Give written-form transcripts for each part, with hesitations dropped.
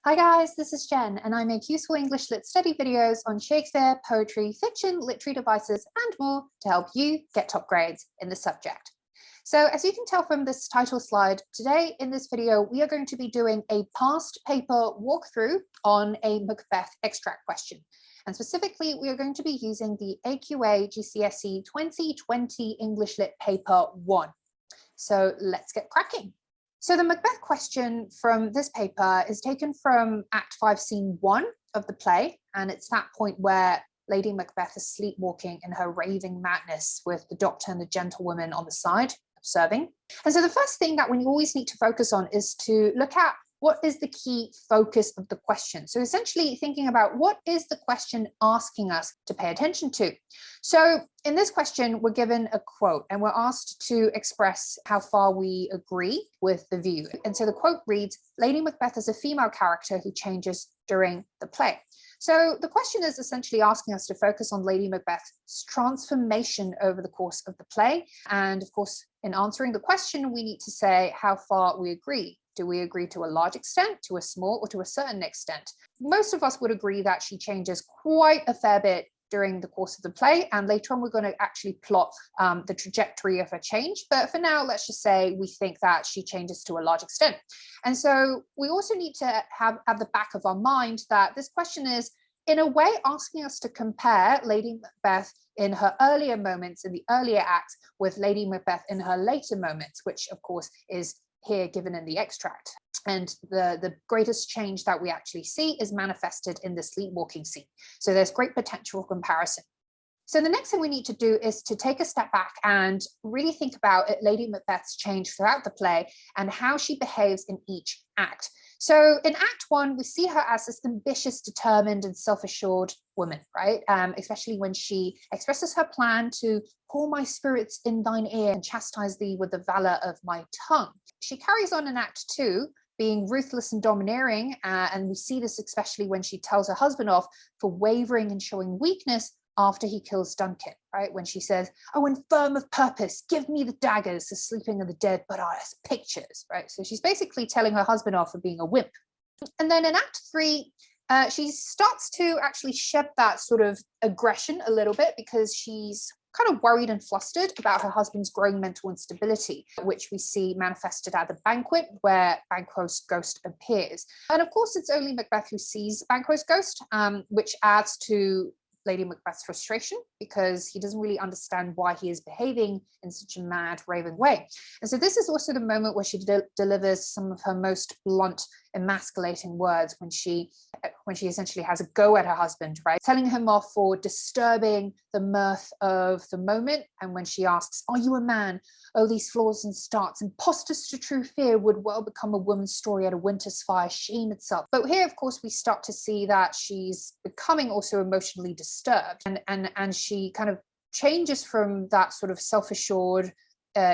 Hi guys, this is Jen, and I make useful English Lit study videos on Shakespeare, poetry, fiction, literary devices, and more to help you get top grades in the subject. So as you can tell from this title slide, today in this video, we are going to be doing a past paper walkthrough on a Macbeth extract question. And specifically, we are going to be using the AQA GCSE 2020 English Lit paper 1. So let's get cracking. So the Macbeth question from this paper is taken from Act 5, Scene 1 of the play, and it's that point where Lady Macbeth is sleepwalking in her raving madness with the doctor and the gentlewoman on the side, observing. And so the first thing that we always need to focus on is to look at what is the key focus of the question. So essentially thinking about what is the question asking us to pay attention to. So in this question, we're given a quote and we're asked to express how far we agree with the view. And so the quote reads, "Lady Macbeth is a female character who changes during the play." So the question is essentially asking us to focus on Lady Macbeth's transformation over the course of the play. And of course, in answering the question, we need to say how far we agree. Do we agree to a large extent, to a small, or to a certain extent? Most of us would agree that she changes quite a fair bit during the course of the play, and later on we're going to actually plot the trajectory of her change. But for now, let's just say we think that she changes to a large extent. And so we also need to have at the back of our mind that this question is, in a way, asking us to compare Lady Macbeth in her earlier moments in the earlier acts with Lady Macbeth in her later moments, which of course is here given in the extract. And the greatest change that we actually see is manifested in the sleepwalking scene. So there's great potential for comparison. So the next thing we need to do is to take a step back and really think about Lady Macbeth's change throughout the play and how she behaves in each act. So in Act 1, we see her as this ambitious, determined, and self-assured woman, right? Especially when she expresses her plan to pour my spirits in thine ear and chastise thee with the valor of my tongue. She carries on in Act 2, being ruthless and domineering, and we see this especially when she tells her husband off for wavering and showing weakness after he kills Duncan, right? When she says, "Oh, infirm of purpose, give me the daggers, the sleeping of the dead but are as pictures," right? So she's basically telling her husband off for being a wimp. And then in Act 3, she starts to actually shed that sort of aggression a little bit because she's kind of worried and flustered about her husband's growing mental instability, which we see manifested at the banquet where Banquo's ghost appears. And of course, it's only Macbeth who sees Banquo's ghost, which adds to Lady Macbeth's frustration because he doesn't really understand why he is behaving in such a mad, raving way. And so this is also the moment where she delivers some of her most blunt, emasculating words when she essentially has a go at her husband, right? Telling him off for disturbing the mirth of the moment. And when she asks, "Are you a man? Oh, these flaws and starts, impostors to true fear would well become a woman's story at a winter's fire, shame itself." But here, of course, we start to see that she's becoming also emotionally disturbed, and she kind of changes from that sort of self-assured,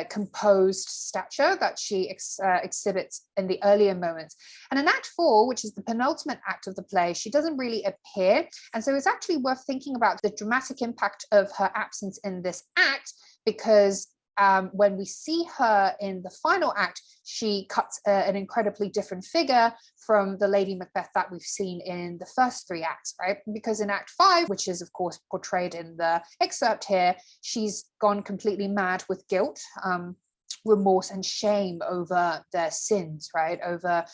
composed stature that she exhibits in the earlier moments. And in Act 4, which is the penultimate act of the play, she doesn't really appear. And so it's actually worth thinking about the dramatic impact of her absence in this act, because when we see her in the final act, she cuts an incredibly different figure from the Lady Macbeth that we've seen in the first 3 acts, right? Because in Act 5, which is of course portrayed in the excerpt here, she's gone completely mad with guilt, remorse and shame over their sins, right? Over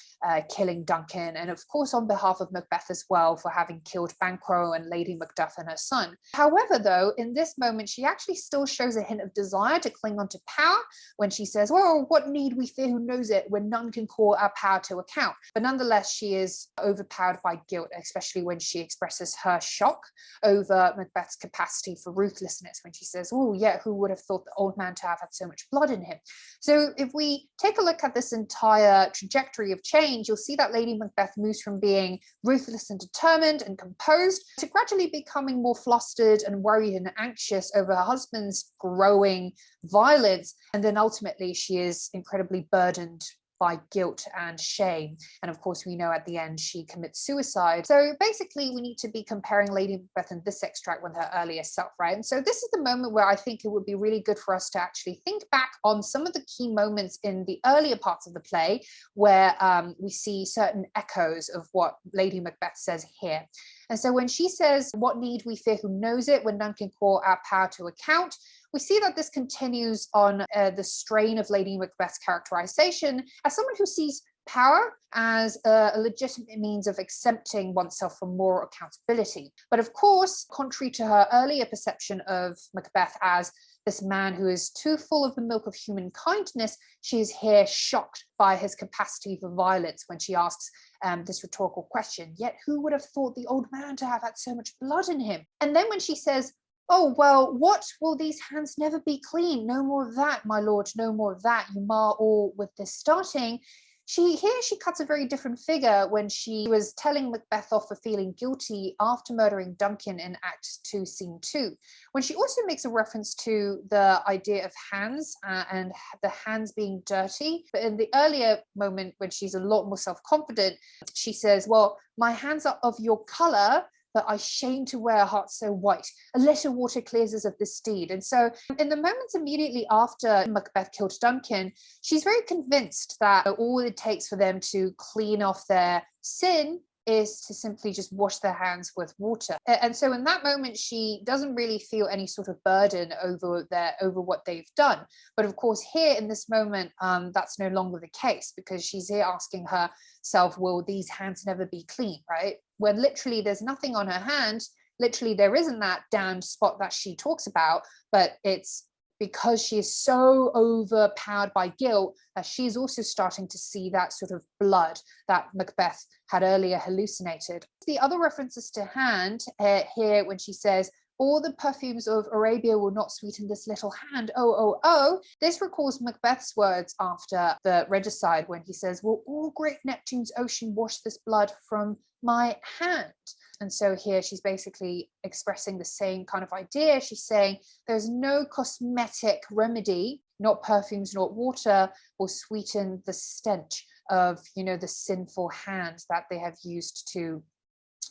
killing Duncan, and of course on behalf of Macbeth as well for having killed Banquo and Lady Macduff and her son. However, though, in this moment, she actually still shows a hint of desire to cling on to power when she says, "Well, what need we fear who knows it when none can call our power to account?" But nonetheless, she is overpowered by guilt, especially when she expresses her shock over Macbeth's capacity for ruthlessness when she says, "Oh yeah, who would have thought the old man to have had so much blood in him?" So if we take a look at this entire trajectory of change, you'll see that Lady Macbeth moves from being ruthless and determined and composed to gradually becoming more flustered and worried and anxious over her husband's growing violence. And then ultimately she is incredibly burdened by guilt and shame. And of course, we know at the end she commits suicide. So basically, we need to be comparing Lady Macbeth in this extract with her earlier self, right? And so this is the moment where I think it would be really good for us to actually think back on some of the key moments in the earlier parts of the play where we see certain echoes of what Lady Macbeth says here. And so when she says, "What need we fear who knows it, when none can call our power to account?" we see that this continues on the strain of Lady Macbeth's characterization as someone who sees power as a legitimate means of exempting oneself from moral accountability. But of course, contrary to her earlier perception of Macbeth as this man who is too full of the milk of human kindness, she is here shocked by his capacity for violence when she asks this rhetorical question. Yet who would have thought the old man to have had so much blood in him? And then when she says, "Oh, well, what will these hands never be clean? No more of that, my lord, no more of that. You mar all with this starting." She cuts a very different figure when she was telling Macbeth off for feeling guilty after murdering Duncan in Act 2, Scene 2. When she also makes a reference to the idea of hands and the hands being dirty. But in the earlier moment, when she's a lot more self-confident, she says, "Well, my hands are of your color, but I shame to wear a heart so white. A little water clears us of this deed." And so in the moments immediately after Macbeth killed Duncan, she's very convinced that all it takes for them to clean off their sin is to simply just wash their hands with water. And so in that moment, she doesn't really feel any sort of burden over what they've done. But of course, here in this moment, that's no longer the case, because she's here asking herself, will these hands never be clean, right? When literally there's nothing on her hand, literally there isn't that damned spot that she talks about, but it's because she is so overpowered by guilt that she's also starting to see that sort of blood that Macbeth had earlier hallucinated. The other references to hand here when she says, "All the perfumes of Arabia will not sweeten this little hand. Oh, oh, oh." This recalls Macbeth's words after the regicide when he says, "Will all great Neptune's ocean wash this blood from my hand?" And so here she's basically expressing the same kind of idea. She's saying there's no cosmetic remedy, not perfumes, not water, will sweeten the stench of, the sinful hands that they have used to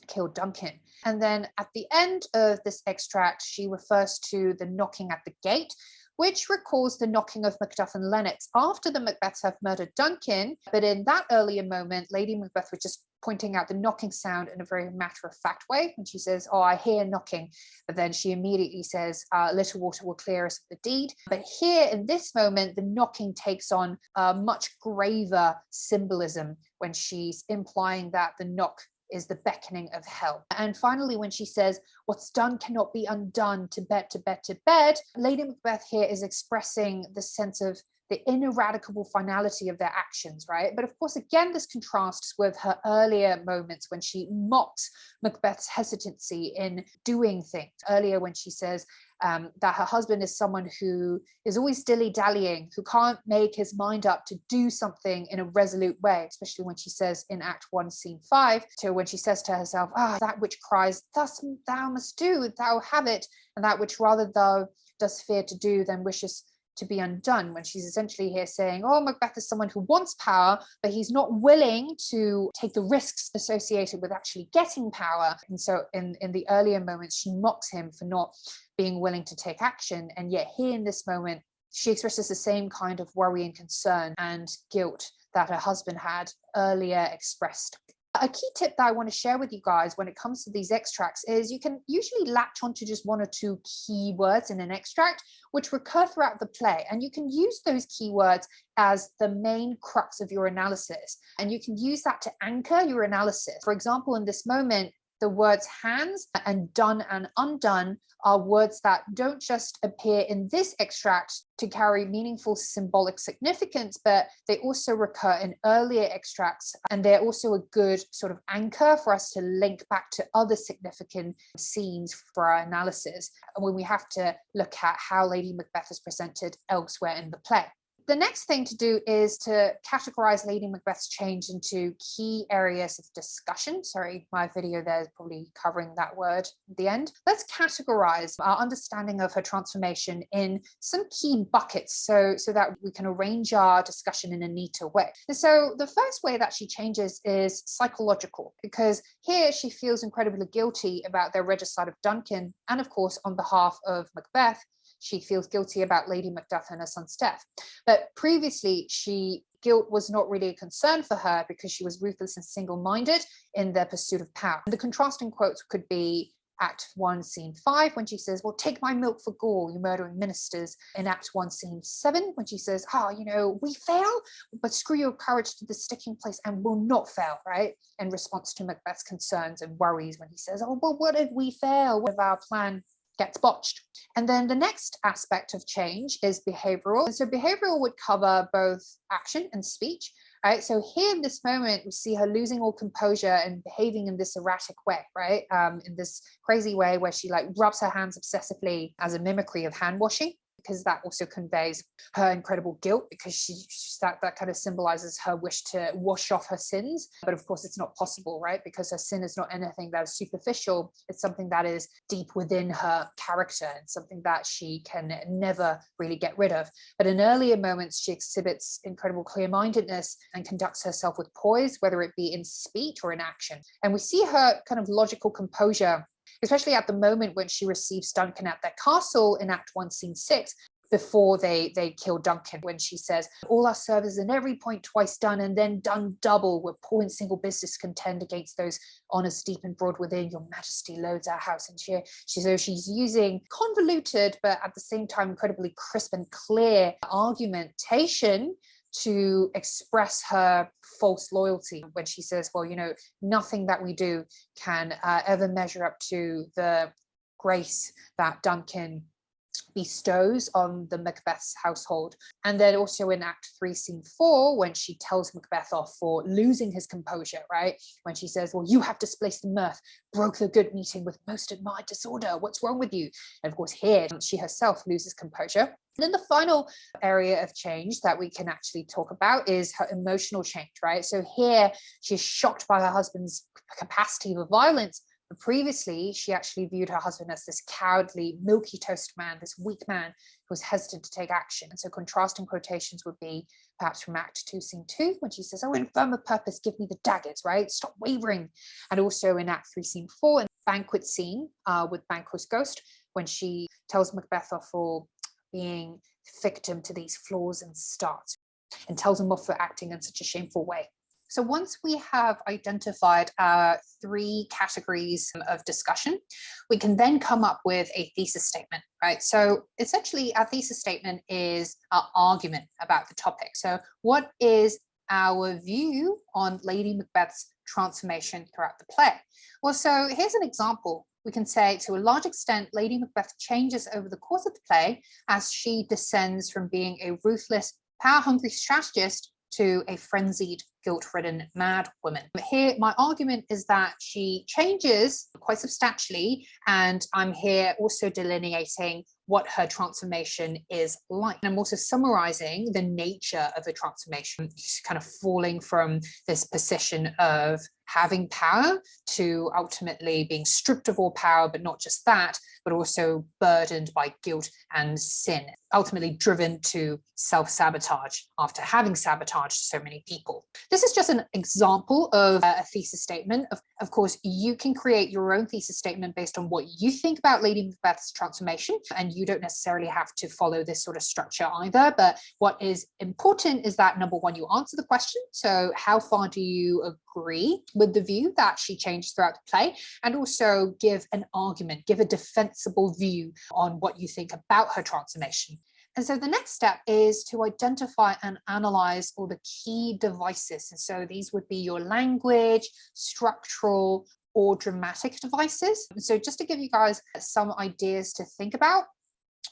kill Duncan. And then at the end of this extract, she refers to the knocking at the gate, which recalls the knocking of Macduff and Lennox after the Macbeths have murdered Duncan. But in that earlier moment, Lady Macbeth was just pointing out the knocking sound in a very matter-of-fact way. And she says, "Oh, I hear knocking." But then she immediately says, "A little water will clear us of the deed." But here in this moment, the knocking takes on a much graver symbolism when she's implying that the knock is the beckoning of hell. And finally, when she says, "What's done cannot be undone, to bed, to bed, to bed," Lady Macbeth here is expressing the sense of the ineradicable finality of their actions, right? But of course, again, this contrasts with her earlier moments when she mocks Macbeth's hesitancy in doing things. Earlier, when she says that her husband is someone who is always dilly-dallying, who can't make his mind up to do something in a resolute way, especially when she says in Act 1, Scene 5, to when she says to herself, "That which cries, thus thou must do, thou have it, and that which rather thou dost fear to do than wishes to be undone," when she's essentially here saying, Macbeth is someone who wants power, but he's not willing to take the risks associated with actually getting power. And so in the earlier moments, she mocks him for not being willing to take action. And yet here in this moment, she expresses the same kind of worry and concern and guilt that her husband had earlier expressed. A key tip that I want to share with you guys when it comes to these extracts is you can usually latch onto just one or two key words in an extract which recur throughout the play, and you can use those keywords as the main crux of your analysis, and you can use that to anchor your analysis. For example, in this moment, the words hands and done and undone are words that don't just appear in this extract to carry meaningful symbolic significance, but they also recur in earlier extracts, and they're also a good sort of anchor for us to link back to other significant scenes for our analysis, and when we have to look at how Lady Macbeth is presented elsewhere in the play. The next thing to do is to categorize Lady Macbeth's change into key areas of discussion. Sorry, my video there is probably covering that word at the end. Let's categorize our understanding of her transformation in some key buckets so that we can arrange our discussion in a neater way. And so the first way that she changes is psychological, because here she feels incredibly guilty about their regicide of Duncan, and of course on behalf of Macbeth, she feels guilty about Lady Macbeth and her son's death. But previously, guilt was not really a concern for her because she was ruthless and single-minded in their pursuit of power. And the contrasting quotes could be Act 1, Scene 5, when she says, well, take my milk for gall, you murdering ministers. In Act 1, Scene 7, when she says, we fail, but screw your courage to the sticking place and will not fail, right? In response to Macbeth's concerns and worries when he says, oh, well, what if we fail? What if our plan gets botched? And then the next aspect of change is behavioral. And so behavioral would cover both action and speech, right? So here in this moment, we see her losing all composure and behaving in this erratic way, right? In this crazy way where she rubs her hands obsessively as a mimicry of hand washing, because that also conveys her incredible guilt, because that kind of symbolizes her wish to wash off her sins. But of course, it's not possible, right? Because her sin is not anything that is superficial. It's something that is deep within her character and something that she can never really get rid of. But in earlier moments, she exhibits incredible clear-mindedness and conducts herself with poise, whether it be in speech or in action. And we see her kind of logical composure, especially at the moment when she receives Duncan at their castle in Act 1, Scene 6, before they kill Duncan, when she says, all our service in every point twice done and then done double, where poor and single business contend against those honours deep and broad within, your majesty loads our house. And she's using convoluted, but at the same time, incredibly crisp and clear argumentation to express her false loyalty when she says, well, nothing that we do can ever measure up to the grace that Duncan bestows on the Macbeth's household. And then also in Act 3, Scene 4, when she tells Macbeth off for losing his composure, right? When she says, well, you have displaced the mirth, broke the good meeting with most admired disorder. What's wrong with you? And of course, here she herself loses composure. And then the final area of change that we can actually talk about is her emotional change, right? So here she's shocked by her husband's capacity for violence. But previously, she actually viewed her husband as this cowardly, milky toast man, this weak man who was hesitant to take action. And so contrasting quotations would be perhaps from Act 2, Scene 2, when she says, oh, in firm of purpose, give me the daggers, right? Stop wavering. And also in Act 3, Scene 4, in the banquet scene with Banquo's ghost, when she tells Macbeth off for being victim to these flaws and starts, and tells him off for acting in such a shameful way. So once we have identified our 3 categories of discussion, we can then come up with a thesis statement, right? So essentially our thesis statement is our argument about the topic. So what is our view on Lady Macbeth's transformation throughout the play? Well, so here's an example. We can say, to a large extent, Lady Macbeth changes over the course of the play as she descends from being a ruthless, power-hungry strategist to a frenzied, guilt-ridden mad woman. But here, my argument is that she changes quite substantially, and I'm here also delineating what her transformation is like. And I'm also summarizing the nature of the transformation. She's kind of falling from this position of having power to ultimately being stripped of all power, but not just that, but also burdened by guilt and sin, ultimately driven to self-sabotage after having sabotaged so many people. This is just an example of a thesis statement. Of course, you can create your own thesis statement based on what you think about Lady Macbeth's transformation, and you don't necessarily have to follow this sort of structure either. But what is important is that, number one, you answer the question. So how far do you agree with the view that she changes throughout the play? And also give an argument, give a defensible view on what you think about her transformation. And so the next step is to identify and analyze all the key devices. And so these would be your language, structural, or dramatic devices. And so just to give you guys some ideas to think about,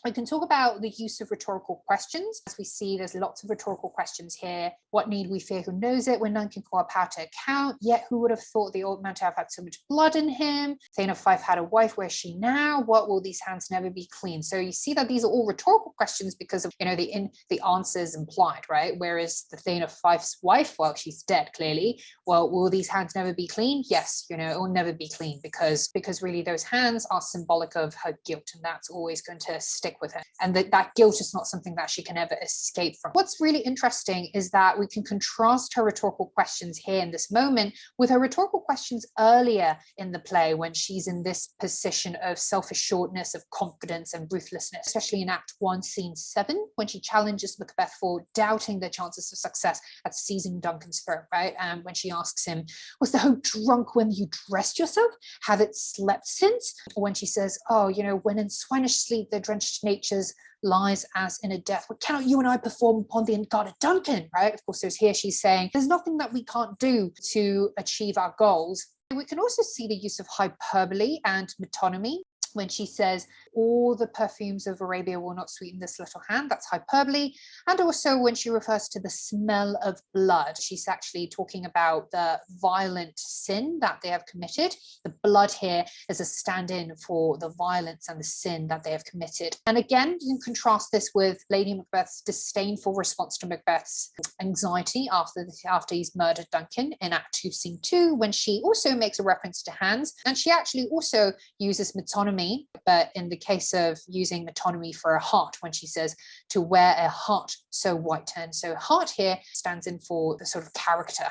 We can talk about the use of rhetorical questions. As we see, there's lots of rhetorical questions here. What need we fear? Who knows it? When none can call up how to account. Yet who would have thought the old man to have had so much blood in him? Thane of Fife had a wife. Where's she now? What will these hands never be clean? So you see that these are all rhetorical questions because of, you know, the answers implied, right? Whereas the Thane of Fife's wife, well, she's dead clearly. Well, will these hands never be clean? Yes, you know, it will never be clean because really those hands are symbolic of her guilt, and that's always going to stick with her, and that guilt is not something that she can ever escape from. What's really interesting is that we can contrast her rhetorical questions here in this moment with her rhetorical questions earlier in the play, when she's in this position of self-assuredness, of confidence and ruthlessness, especially in Act 1, Scene 7, when she challenges Macbeth for doubting the chances of success at seizing Duncan's throat, right? And when she asks him, was the hoe drunk when you dressed yourself? Have it slept since? Or when she says, oh, you know, when in swinish sleep the drenched natures lies as in a death, what cannot you and I perform upon the unguarded Duncan, right? Of course, here she's saying there's nothing that we can't do to achieve our goals. We can also see the use of hyperbole and metonymy when she says, all the perfumes of Arabia will not sweeten this little hand. That's hyperbole. And also when she refers to the smell of blood, she's actually talking about the violent sin that they have committed. The blood here is a stand-in for the violence and the sin that they have committed. And again, you can contrast this with Lady Macbeth's disdainful response to Macbeth's anxiety after he's murdered Duncan in Act 2, Scene 2, when she also makes a reference to hands. And she actually also uses metonymy, but in the case of using metonymy for a heart, when she says to wear a heart so white. And so heart here stands in for the sort of character.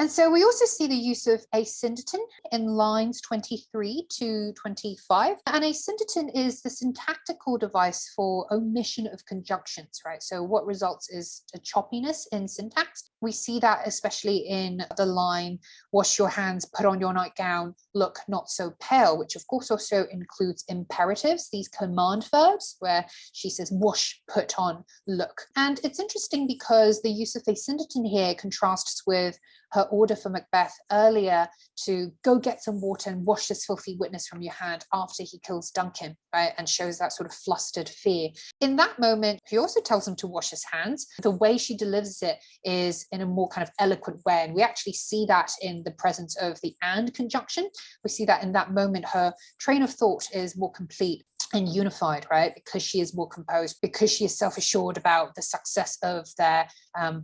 And so we also see the use of a syndeton in lines 23 to 25. And a syndeton is the syntactical device for omission of conjunctions, right? So what results is a choppiness in syntax. We see that especially in the line, wash your hands, put on your nightgown, look not so pale, which of course also includes imperatives, these command verbs, where she says wash, put on, look. And it's interesting because the use of a syndeton here contrasts with her order for Macbeth earlier to go get some water and wash this filthy witness from your hand after he kills Duncan, right? And shows that sort of flustered fear. In that moment, she also tells him to wash his hands. The way she delivers it is in a more kind of eloquent way. And we actually see that in the presence of the and conjunction. We see that in that moment, her train of thought is more complete and unified, right? Because she is more composed, because she is self-assured about the success of their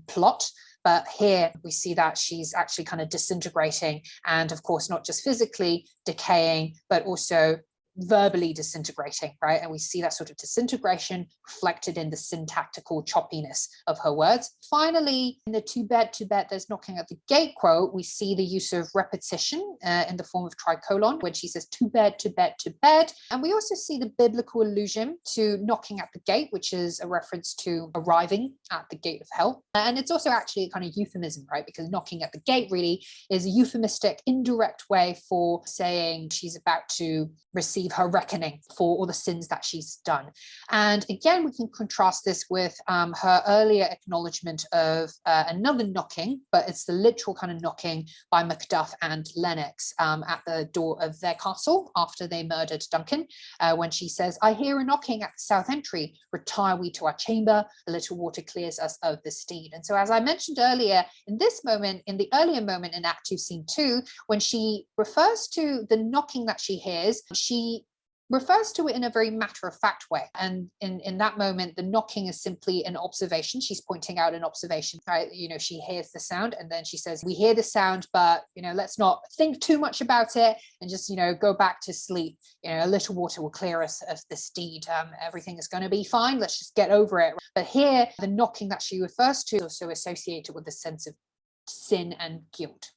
plot. But here we see that she's actually kind of disintegrating, and of course, not just physically decaying, but also verbally disintegrating, right? And we see that sort of disintegration reflected in the syntactical choppiness of her words. Finally, in the to bed, there's knocking at the gate quote, we see the use of repetition in the form of tricolon when she says to bed, to bed, to bed. And we also see the biblical allusion to knocking at the gate, which is a reference to arriving at the gate of hell. And it's also actually a kind of euphemism, right? Because knocking at the gate really is a euphemistic, indirect way for saying she's about to receive her reckoning for all the sins that she's done. And again, we can contrast this with her earlier acknowledgement of another knocking, but it's the literal kind of knocking by Macduff and Lennox at the door of their castle after they murdered Duncan, when she says, I hear a knocking at the south entry, retire we to our chamber, a little water clears us of this deed. And so as I mentioned earlier, in this moment, in the earlier moment in Act 2, Scene 2, when she refers to the knocking that she hears, she refers to it in a very matter-of-fact way. And in that moment, the knocking is simply an observation. She's pointing out an observation, right? You know, she hears the sound and then she says, we hear the sound, but, you know, let's not think too much about it and just, you know, go back to sleep. You know, a little water will clear us of this deed. Everything is going to be fine. Let's just get over it. But here, the knocking that she refers to is also associated with a sense of sin and guilt.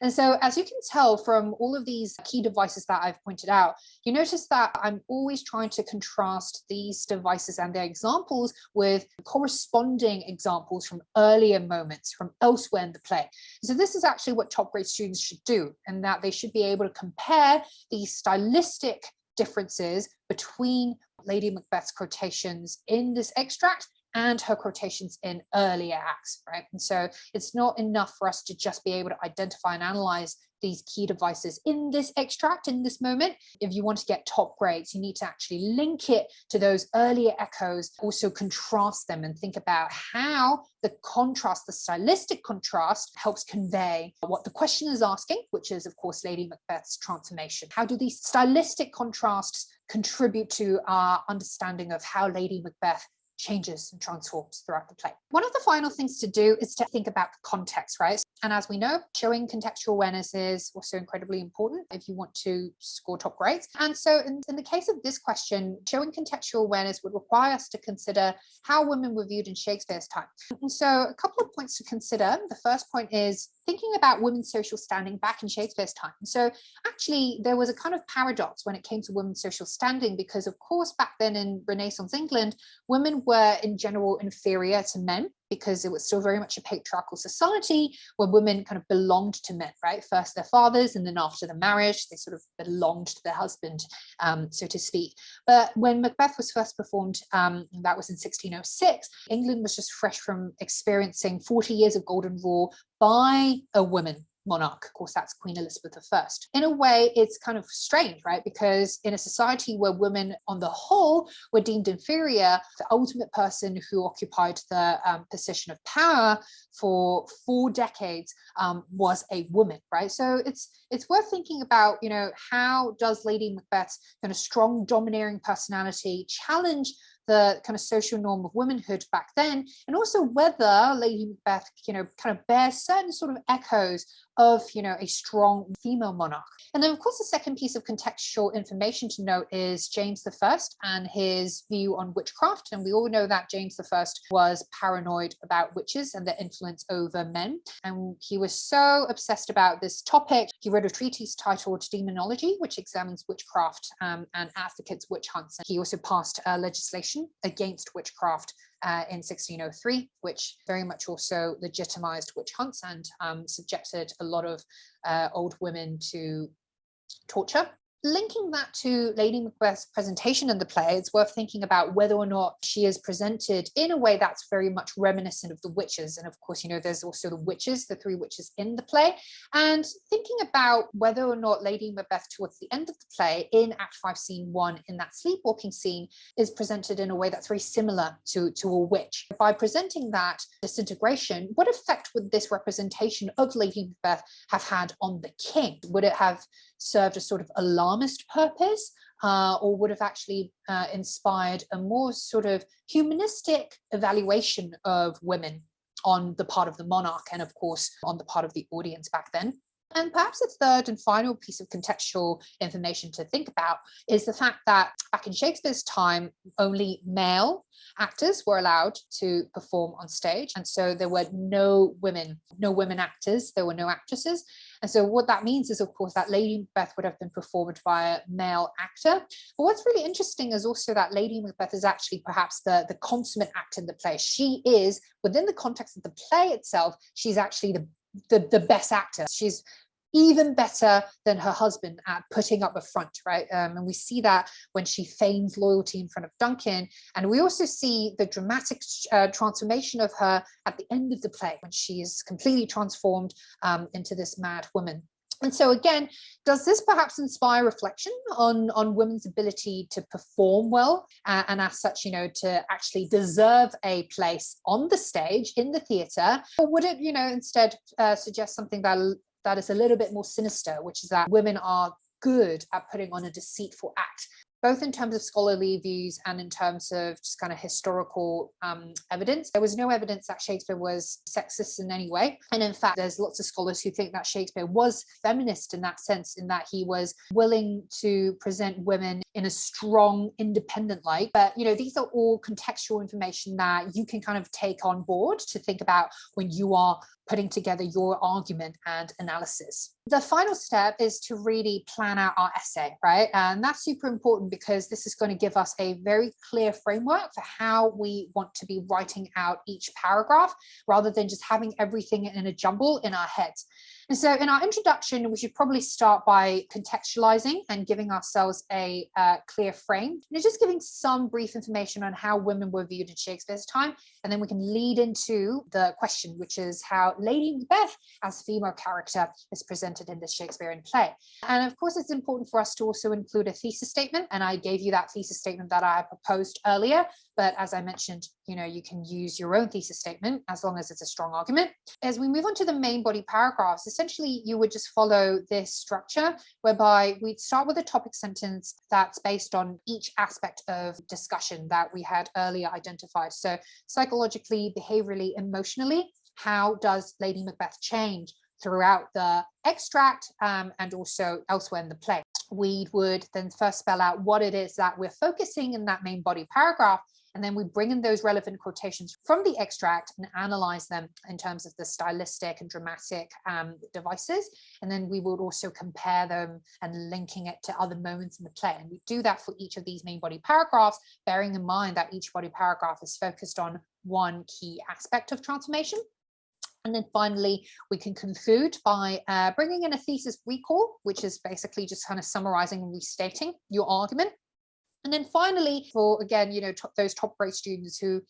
And so, as you can tell from all of these key devices that I've pointed out, you notice that I'm always trying to contrast these devices and their examples with corresponding examples from earlier moments, from elsewhere in the play. So this is actually what top grade students should do, and that they should be able to compare these stylistic differences between Lady Macbeth's quotations in this extract and her quotations in earlier acts, right? And so it's not enough for us to just be able to identify and analyze these key devices in this extract, in this moment. If you want to get top grades, you need to actually link it to those earlier echoes, also contrast them and think about how the contrast, the stylistic contrast, helps convey what the question is asking, which is, of course, Lady Macbeth's transformation. How do these stylistic contrasts contribute to our understanding of how Lady Macbeth changes and transforms throughout the play? One of the final things to do is to think about the context, right? And as we know, showing contextual awareness is also incredibly important if you want to score top grades. And so in the case of this question, showing contextual awareness would require us to consider how women were viewed in Shakespeare's time. And so a couple of points to consider. The first point is thinking about women's social standing back in Shakespeare's time. So actually, there was a kind of paradox when it came to women's social standing, because of course, back then in Renaissance England, women were in general inferior to men, because it was still very much a patriarchal society where women kind of belonged to men, right? First their fathers, and then after the marriage, they sort of belonged to their husband, so to speak. But when Macbeth was first performed, that was in 1606, England was just fresh from experiencing 40 years of golden rule by a woman monarch. Of course, that's Queen Elizabeth I. In a way, it's kind of strange, right? Because in a society where women on the whole were deemed inferior, the ultimate person who occupied the position of power for 4 decades was a woman, right? So it's worth thinking about, you know, how does Lady Macbeth's kind of strong, domineering personality challenge the kind of social norm of womanhood back then, and also whether Lady Macbeth, you know, kind of bears certain sort of echoes of, you know, a strong female monarch. And then, of course, the second piece of contextual information to note is James I and his view on witchcraft. And we all know that James I was paranoid about witches and their influence over men. And he was so obsessed about this topic, he wrote a treatise titled Demonology, which examines witchcraft and advocates witch hunts. And he also passed legislation against witchcraft in 1603, which very much also legitimized witch hunts and subjected a lot of old women to torture. Linking that to Lady Macbeth's presentation in the play, it's worth thinking about whether or not she is presented in a way that's very much reminiscent of the witches. And of course, you know, there's also the witches, the 3 witches in the play, and thinking about whether or not Lady Macbeth towards the end of the play in Act 5, Scene 1, in that sleepwalking scene, is presented in a way that's very similar to a witch. By presenting that disintegration, what effect would this representation of Lady Macbeth have had on the king? Would it have served a sort of alarmist purpose, or would have actually inspired a more sort of humanistic evaluation of women on the part of the monarch and, of course, on the part of the audience back then? And perhaps a third and final piece of contextual information to think about is the fact that back in Shakespeare's time, only male actors were allowed to perform on stage. And so there were no women actors, there were no actresses. And so what that means is, of course, that Lady Macbeth would have been performed by a male actor. But what's really interesting is also that Lady Macbeth is actually perhaps the consummate actor in the play. She is, within the context of the play itself, she's actually the best actor. She's even better than her husband at putting up a front, right? And we see that when she feigns loyalty in front of Duncan. And we also see the dramatic transformation of her at the end of the play, when she is completely transformed into this mad woman. And so again, does this perhaps inspire reflection on women's ability to perform well and as such, you know, to actually deserve a place on the stage in the theatre? Or would it, you know, instead suggest something that is a little bit more sinister, which is that women are good at putting on a deceitful act, both in terms of scholarly views and in terms of just kind of historical evidence? There was no evidence that Shakespeare was sexist in any way. And in fact, there's lots of scholars who think that Shakespeare was feminist in that sense, in that he was willing to present women in a strong, independent light. But, you know, these are all contextual information that you can kind of take on board to think about when you are putting together your argument and analysis. The final step is to really plan out our essay, right? And that's super important because this is going to give us a very clear framework for how we want to be writing out each paragraph, rather than just having everything in a jumble in our heads. And so in our introduction, we should probably start by contextualizing and giving ourselves a clear frame, and just giving some brief information on how women were viewed in Shakespeare's time. And then we can lead into the question, which is how Lady Macbeth as a female character is presented in this Shakespearean play. And of course, it's important for us to also include a thesis statement. And I gave you that thesis statement that I proposed earlier. But as I mentioned, you can use your own thesis statement as long as it's a strong argument. As we move on to the main body paragraphs, essentially you would just follow this structure whereby we'd start with a topic sentence that's based on each aspect of discussion that we had earlier identified. So psychologically, behaviorally, emotionally, how does Lady Macbeth change throughout the extract and also elsewhere in the play? We would then first spell out what it is that we're focusing in that main body paragraph. And then we bring in those relevant quotations from the extract and analyze them in terms of the stylistic and dramatic devices. And then we would also compare them and linking it to other moments in the play. And we do that for each of these main body paragraphs, bearing in mind that each body paragraph is focused on one key aspect of transformation. And then finally, we can conclude by bringing in a thesis recall, which is basically just kind of summarizing and restating your argument. And then finally, for, again, those top grade students who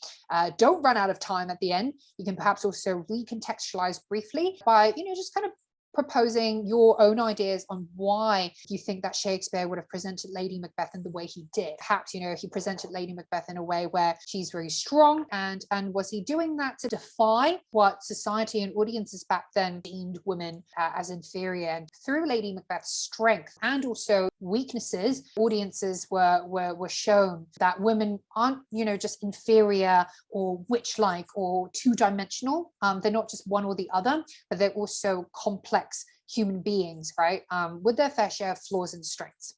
don't run out of time at the end, you can perhaps also recontextualize briefly by, just kind of proposing your own ideas on why you think that Shakespeare would have presented Lady Macbeth in the way he did. Perhaps, he presented Lady Macbeth in a way where she's very strong, and was he doing that to defy what society and audiences back then deemed women as inferior? And through Lady Macbeth's strength and also weaknesses, audiences were shown that women aren't, just inferior or witch-like or two-dimensional. They're not just one or the other, but they're also complex human beings, right? With their fair share of flaws and strengths.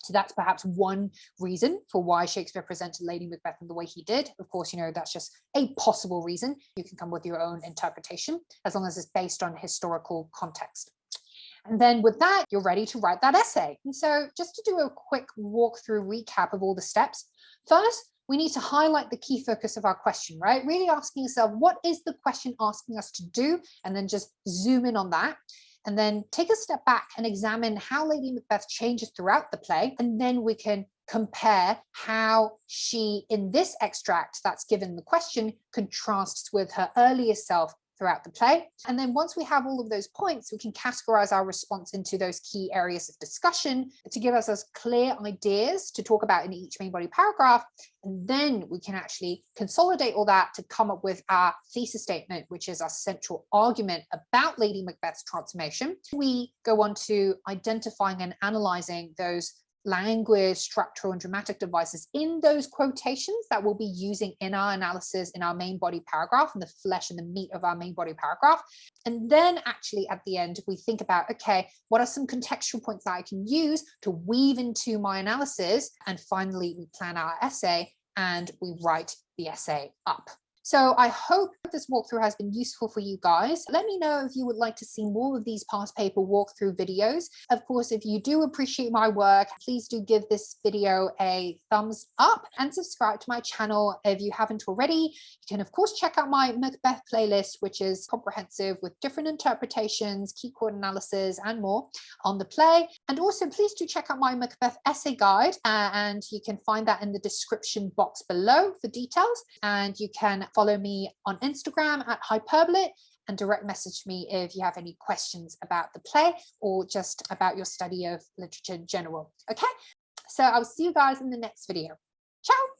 So that's perhaps one reason for why Shakespeare presented Lady Macbeth in the way he did. Of course, that's just a possible reason. You can come with your own interpretation as long as it's based on historical context. And then with that, you're ready to write that essay. And so just to do a quick walkthrough recap of all the steps. First, we need to highlight the key focus of our question, right? Really asking yourself, what is the question asking us to do? And then just zoom in on that. And then take a step back and examine how Lady Macbeth changes throughout the play. And then we can compare how she, in this extract that's given the question, contrasts with her earlier self throughout the play. And then once we have all of those points, we can categorize our response into those key areas of discussion to give us those clear ideas to talk about in each main body paragraph. And then we can actually consolidate all that to come up with our thesis statement, which is our central argument about Lady Macbeth's transformation. We go on to identifying and analyzing those language, structural, and dramatic devices in those quotations that we'll be using in our analysis in our main body paragraph, and the flesh and the meat of our main body paragraph. And then actually at the end, we think about, okay, what are some contextual points that I can use to weave into my analysis? And finally, we plan our essay and we write the essay up. So I hope this walkthrough has been useful for you guys. Let me know if you would like to see more of these past paper walkthrough videos. Of course, if you do appreciate my work, please do give this video a thumbs up and subscribe to my channel if you haven't already. You can, of course, check out my Macbeth playlist, which is comprehensive with different interpretations, key chord analysis, and more on the play. And also, please do check out my Macbeth essay guide, and you can find that in the description box below for details. And you can follow me on Instagram at Hyperbolate and direct message me if you have any questions about the play or just about your study of literature in general. Okay, so I'll see you guys in the next video. Ciao.